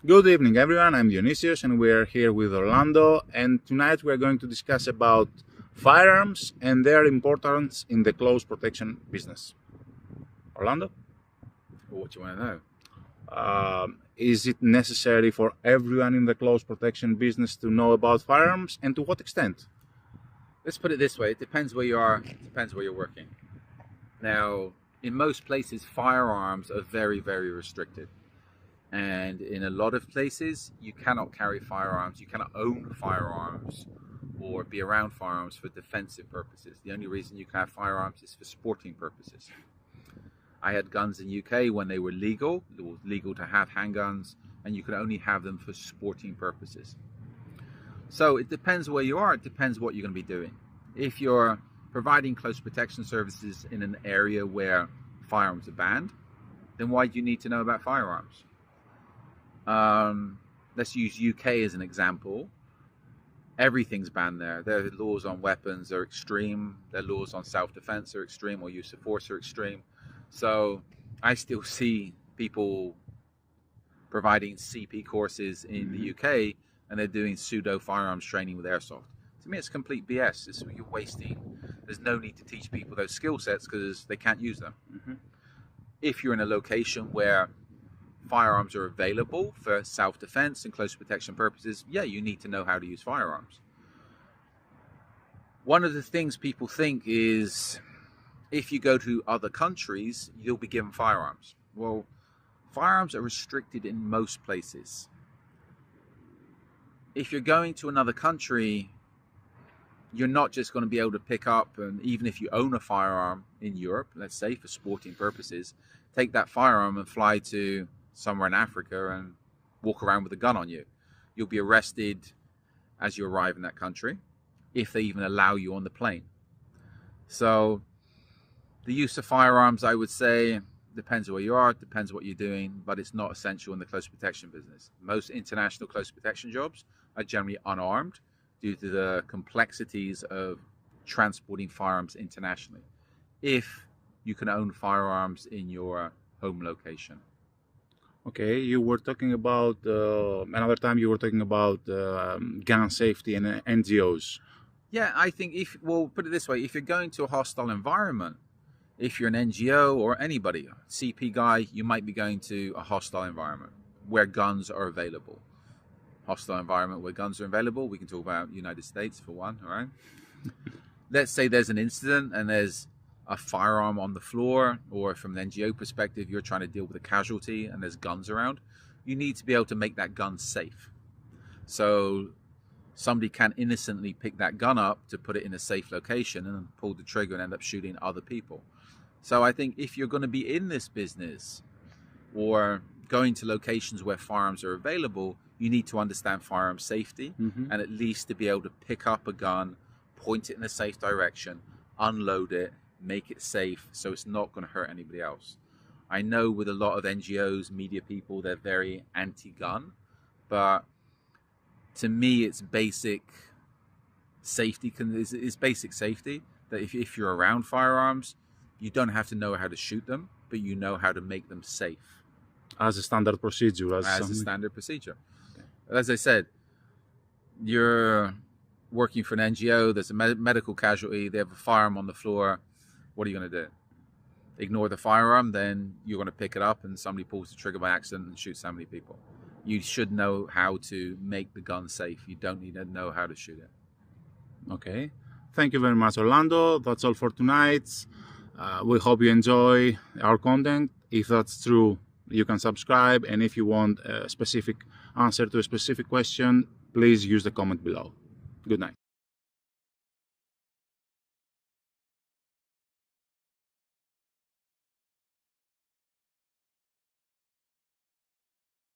Good evening, everyone. I'm Dionysius, and we are here with Orlando. And tonight we are going to discuss about firearms and their importance in the close protection business. Orlando, What do you want to know? is it necessary for everyone in the close protection business to know about firearms, and to what extent? Let's put it this way. It depends where you are. It depends where you're working. Now, in most places, firearms are very, very restricted. And in a lot of places, you cannot carry firearms. You cannot own firearms or be around firearms for defensive purposes. The only reason you can have firearms is for sporting purposes. I had guns in UK when they were legal. It was legal to have handguns, and you could only have them for sporting purposes. So it depends where you are. It depends what you're going to be doing. If you're providing close protection services in an area where firearms are banned, then why do you need to know about firearms? Let's use UK as an example. Everything's banned there. Their laws on weapons are extreme. Their laws on self-defense are extreme, or use of force are extreme. So I still see people providing CP courses in the UK, and they're doing pseudo firearms training with airsoft. To me, it's complete BS. You're wasting. There's no need to teach people those skill sets because they can't use them. If you're in a location where firearms are available for self-defense and close protection purposes, yeah, you need to know how to use firearms. One of the things people think is if you go to other countries, you'll be given firearms. Well, firearms are restricted in most places. If you're going to another country, you're not just going to be able to pick up, and even if you own a firearm in Europe, let's say for sporting purposes, take that firearm and fly to somewhere in Africa and walk around with a gun on you. You'll be arrested as you arrive in that country, if they even allow you on the plane. So the use of firearms, I would say, depends where you are, depends what you're doing, but it's not essential in the close protection business. Most international close protection jobs are generally unarmed due to the complexities of transporting firearms internationally, if you can own firearms in your home location. Okay, you were talking about another time. You were talking about gun safety and NGOs. Yeah, I think well, put it this way: if you're going to a hostile environment, if you're an NGO or anybody, CP guy, you might be going to a hostile environment where guns are available. Hostile environment where guns are available. We can talk about United States for one, all right? Let's say there's an incident and there's a firearm on the floor, or from an NGO perspective, you're trying to deal with a casualty and there's guns around. You need to be able to make that gun safe. So somebody can innocently pick that gun up to put it in a safe location and pull the trigger and end up shooting other people. So I think if you're going to be in this business or going to locations where firearms are available, you need to understand firearm safety, and at least to be able to pick up a gun, point it in a safe direction, unload it, make it safe so it's not going to hurt anybody else. I know with a lot of NGOs, media people, they're very anti-gun, but to me it's basic safety. It's basic safety that if you're around firearms, you don't have to know how to shoot them, but you know how to make them safe. As a standard procedure. As a standard procedure. As I said, you're working for an NGO, there's a medical casualty, they have a firearm on the floor. What are you going to do? Ignore the firearm? Then you're going to pick it up and somebody pulls the trigger by accident and shoots so many people. You should know how to make the gun safe. You don't need to know how to shoot it. Okay. Thank you very much, Orlando. That's all for tonight. We hope you enjoy our content. If that's true, you can subscribe. And if you want a specific answer to a specific question, please use the comment below. Good night.